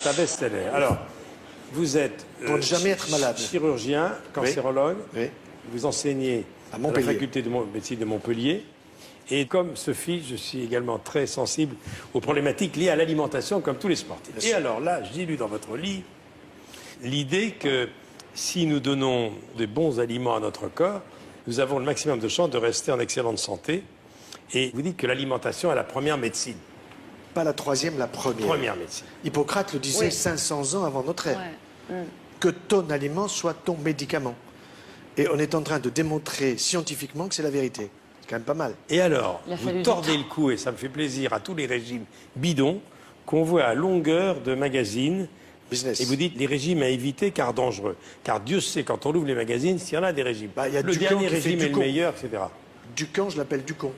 C'est un best-seller. Alors, vous êtes Pour ne jamais être malade. chirurgien, cancérologue. Oui. Vous enseignez À à la Montpellier. faculté de médecine de Montpellier. Et comme Sophie, je suis également très sensible aux problématiques liées à l'alimentation, comme tous les sportifs. Et alors là, j'ai lu dans votre livre l'idée que si nous donnons de bons aliments à notre corps, nous avons le maximum de chances de rester en excellente santé. Et vous dites que l'alimentation est la première médecine. Pas la troisième, la première. Première médecine. Hippocrate le disait Oui. 500 ans avant notre ère. Ouais. Que ton aliment soit ton médicament. Et on est en train de démontrer scientifiquement que c'est la vérité. C'est quand même pas mal. Et alors, Il a vous fallu du tordez temps. le cou, et ça me fait plaisir, à tous les régimes bidons qu'on voit à longueur de magazines. Business. Et vous dites les régimes à éviter car dangereux. Car Dieu sait, quand on ouvre les magazines, s'il y en a des régimes. Bah, il y a le Ducamp dernier qui fait régime est le Ducon. meilleur, etc. Ducamp, je l'appelle Ducon.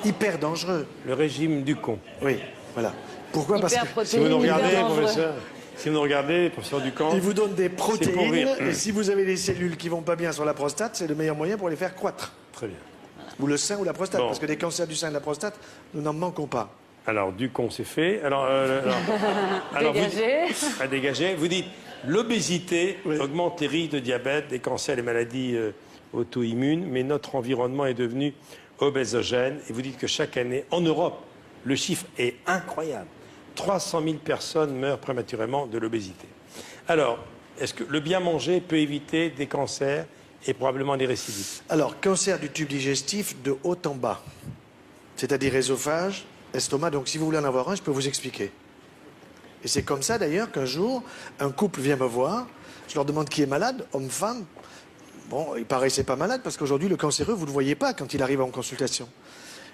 Hyper dangereux. Le régime du con. Oui, voilà. Pourquoi? Parce Hyper que Si vous protéine, nous regardez, hyper dangereux. professeur, si vous nous regardez, professeur Ducamp, il vous donne des C'est pour protéines. rire. Et si vous avez des cellules qui vont pas bien sur la prostate, c'est le meilleur moyen pour les faire croître. très bien. Ou le sein ou la prostate. Bon. Parce que des cancers du sein et de la prostate, nous n'en manquons pas. Alors, Ducamp, c'est fait. Alors, vous Dégagé. à dégager. Vous dites l'obésité Oui. augmente les risques de diabète, des cancers, les maladies auto-immunes, mais notre environnement est devenu obésogène. Et vous dites que chaque année, en Europe, le chiffre est incroyable. 300 000 personnes meurent prématurément de l'obésité. Alors, est-ce que le bien manger peut éviter des cancers et probablement des récidives? Alors, cancer du tube digestif de haut en bas. C'est-à-dire œsophage, estomac. Donc, si vous voulez en avoir un, je peux vous expliquer. Et c'est comme ça, d'ailleurs, qu'un jour, un couple vient me voir. Je leur demande qui est malade, homme, femme. Bon, il paraissait pas malade parce qu'aujourd'hui, le cancéreux, vous ne le voyez pas quand il arrive en consultation.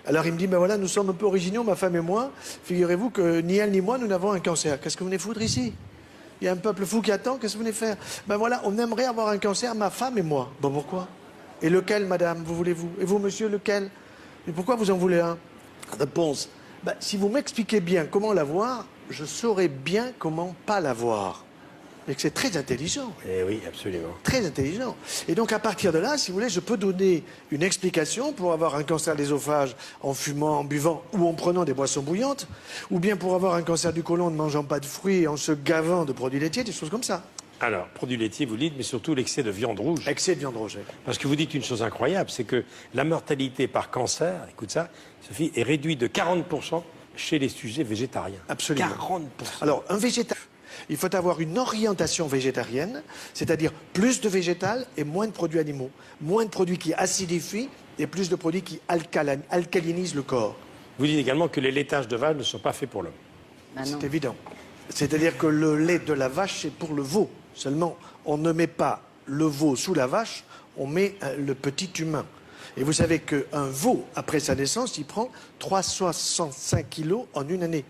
Alors, il me dit, ben voilà, nous sommes un peu originaux, ma femme et moi. Figurez-vous que ni elle ni moi, nous n'avons un cancer. Qu'est-ce que vous venez foutre ici? Il y a un peuple fou qui attend, qu'est-ce que vous venez faire? Ben voilà, on aimerait avoir un cancer, ma femme et moi. Bon, pourquoi? Et lequel, madame, vous voulez-vous? Et vous, monsieur, lequel? Et pourquoi vous en voulez un? Réponse. Ben, si vous m'expliquez bien comment l'avoir, je saurai bien comment pas l'avoir. Et que c'est très intelligent. Eh oui, absolument. Très intelligent. Et donc, à partir de là, si vous voulez, je peux donner une explication pour avoir un cancer de l'ésophage en fumant, en buvant ou en prenant des boissons bouillantes, ou bien pour avoir un cancer du côlon en ne mangeant pas de fruits et en se gavant de produits laitiers, des choses comme ça. Alors, produits laitiers, vous dites, mais surtout l'excès de viande rouge. Excès de viande rouge. Parce que vous dites une chose incroyable, c'est que la mortalité par cancer, écoute ça, Sophie, est réduite de 40% chez les sujets végétariens. Absolument. 40%. Alors, un végétal, il faut avoir une orientation végétarienne, c'est-à-dire plus de végétal et moins de produits animaux. Moins de produits qui acidifient et plus de produits qui alcalinisent le corps. Vous dites également que les laitages de vache ne sont pas faits pour l'homme. Bah non. C'est évident. C'est-à-dire que le lait de la vache, c'est pour le veau. Seulement, on ne met pas le veau sous la vache, on met le petit humain. Et vous savez qu'un veau, après sa naissance, il prend 365 kilos en une année.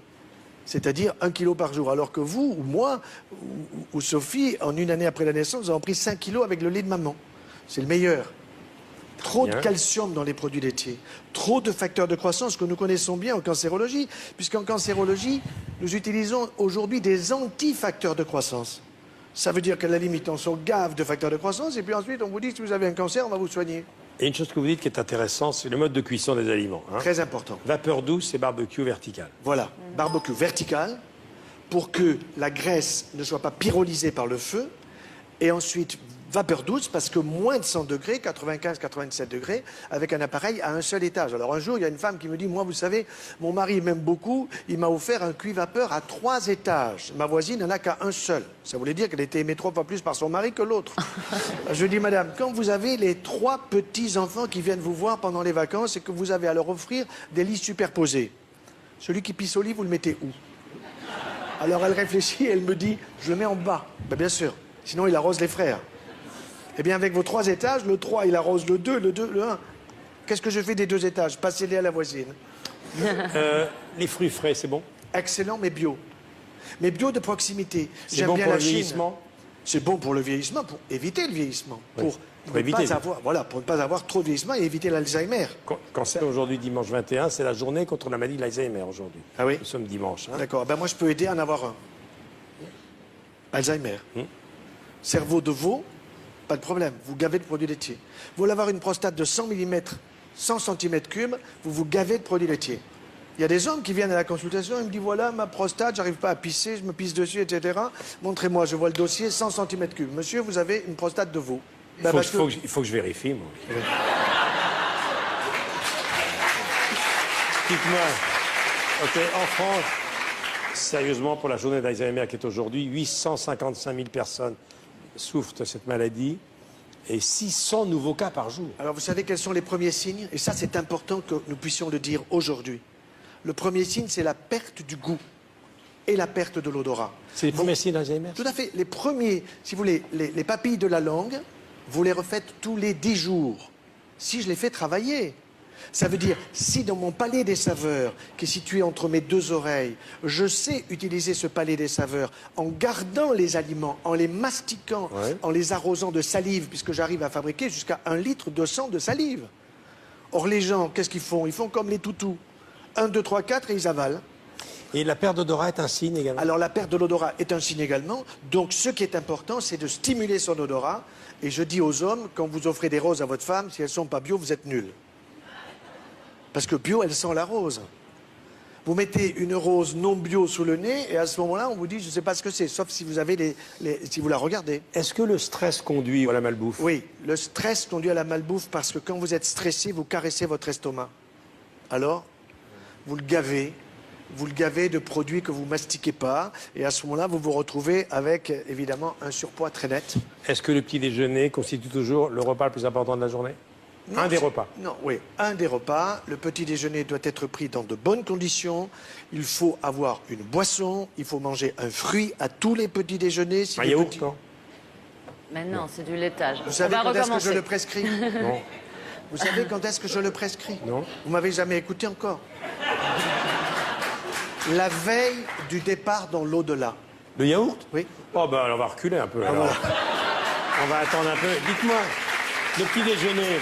C'est-à-dire 1 kilo par jour. Alors que vous, ou moi, ou Sophie, en une année après la naissance, nous avons pris 5 kilos avec le lait de maman. C'est le meilleur. Trop de Bien. calcium dans les produits laitiers. Trop de facteurs de croissance que nous connaissons bien en cancérologie. Puisqu'en cancérologie, nous utilisons aujourd'hui des anti-facteurs de croissance. Ça veut dire qu'à la limite, on se gave de facteurs de croissance et puis ensuite, on vous dit si vous avez un cancer, on va vous soigner. Et une chose que vous dites qui est intéressante, c'est le mode de cuisson des aliments. Hein. Très important. Vapeur douce et barbecue vertical. Voilà, barbecue vertical pour que la graisse ne soit pas pyrolysée par le feu. Et ensuite, vapeur douce parce que moins de 100 degrés, 95-97 degrés, avec un appareil à un seul étage. Alors un jour, il y a une femme qui me dit, moi, vous savez, mon mari m'aime beaucoup, il m'a offert un cuit-vapeur à 3 étages. Ma voisine n'en a qu'à un seul. Ça voulait dire qu'elle était aimée 3 fois plus par son mari que l'autre. Je dis, madame, quand vous avez les 3 petits-enfants qui viennent vous voir pendant les vacances et que vous avez à leur offrir des lits superposés, celui qui pisse au lit, vous le mettez où? Alors elle réfléchit et elle me dit, je le mets en bas. Ben, bien sûr, sinon il arrose les frères. Eh bien, avec vos 3 étages, le 3, il arrose le 2, le 2, le 1. Qu'est-ce que je fais des 2 étages? Passez-les à la voisine. Les fruits frais, c'est bon? Excellent, mais bio. Mais bio de proximité. C'est J'aime bon bien pour la le Chine. vieillissement? C'est bon pour le vieillissement, pour éviter le vieillissement. Oui. Pour ne éviter. pas avoir, voilà, pour ne pas avoir trop de vieillissement et éviter l'Alzheimer. Cancer aujourd'hui, dimanche 21, c'est la journée contre la maladie de l'Alzheimer aujourd'hui. Ah oui? Nous sommes dimanche. Hein. D'accord. Ben moi, je peux aider à en avoir un. Alzheimer. Cerveau de veau, pas de problème. Vous gavez de produits laitiers. Vous voulez avoir une prostate de 100 mm, 100 cm3, vous vous gavez de produits laitiers. Il y a des hommes qui viennent à la consultation, ils me disent voilà, ma prostate, j'arrive pas à pisser, je me pisse dessus, etc. Montrez-moi, je vois le dossier, 100 cm3. Monsieur, vous avez une prostate de veau. Il faut que je vérifie, moi. Dites-moi, ok, en France, sérieusement, pour la journée d'Alzheimer qui est aujourd'hui, 855 000 personnes souffrent de cette maladie et 600 nouveaux cas par jour. Alors vous savez quels sont les premiers signes? Et ça, c'est important que nous puissions le dire aujourd'hui. Le premier signe, c'est la perte du goût et la perte de l'odorat. C'est les premiers signes d'Alzheimer? Tout à fait. Les premiers, si vous voulez, les papilles de la langue, vous les refaites tous les 10 jours. Si je les fais travailler. Ça veut dire, si dans mon palais des saveurs, qui est situé entre mes deux oreilles, je sais utiliser ce palais des saveurs en gardant les aliments, en les mastiquant, en les arrosant de salive, puisque j'arrive à fabriquer jusqu'à 1 litre de sang de salive. Or, les gens, qu'est-ce qu'ils font? Ils font comme les toutous. 1, 2, 3, 4 et ils avalent. Et la perte d'odorat est un signe également? Alors la perte de l'odorat est un signe également. Donc ce qui est important, c'est de stimuler son odorat. Et je dis aux hommes, quand vous offrez des roses à votre femme, si elles ne sont pas bio, vous êtes nuls. Parce que bio, elles sentent la rose. Vous mettez une rose non bio sous le nez et à ce moment-là, on vous dit, je ne sais pas ce que c'est, sauf si vous avez si vous la regardez. Est-ce que le stress conduit à la malbouffe? Oui, le stress conduit à la malbouffe parce que quand vous êtes stressé, vous caressez votre estomac. Alors, vous le gavez de produits que vous mastiquez pas, et à ce moment-là, vous vous retrouvez avec, évidemment, un surpoids très net. Est-ce que le petit déjeuner constitue toujours le repas le plus important de la journée? Non, un des repas? Non, oui, un des repas. Le petit déjeuner doit être pris dans de bonnes conditions. Il faut avoir une boisson, il faut manger un fruit à tous les petits déjeuners. Si un yaourt, non? Mais non, c'est du laitage. Vous savez quand est-ce que je le prescris? Non. Vous savez quand est-ce que je le prescris? Non. Vous m'avez jamais écouté encore. La veille du départ dans l'au-delà. Le yaourt? Oui. Oh ben, on va reculer un peu. Alors. On va attendre un peu. Dites-moi, le petit déjeuner,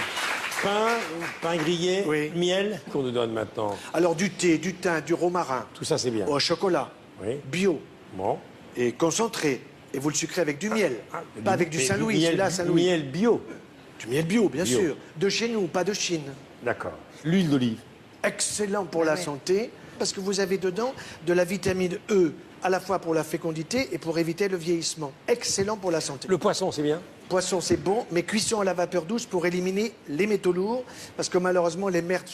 pain grillé, miel, qu'on nous donne maintenant? Alors du thé, du thym, du romarin. Tout ça, c'est bien. Au chocolat. Oui. Bio. Bon. Et concentré. Et vous le sucrez avec du miel. Pas avec du Saint-Louis, celui-là, Saint-Louis. Du miel bio. Du miel bio, bien sûr. De chez nous, pas de Chine. D'accord. L'huile d'olive. Excellent pour la santé, parce que vous avez dedans de la vitamine E, à la fois pour la fécondité et pour éviter le vieillissement. Excellent pour la santé. Le poisson, c'est bien? Poisson, c'est bon, mais cuisson à la vapeur douce pour éliminer les métaux lourds, parce que malheureusement, les mers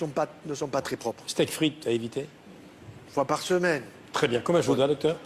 ne sont pas très propres. Steak frites, à éviter? 1 fois par semaine. Très bien. Comment je vous dois, docteur?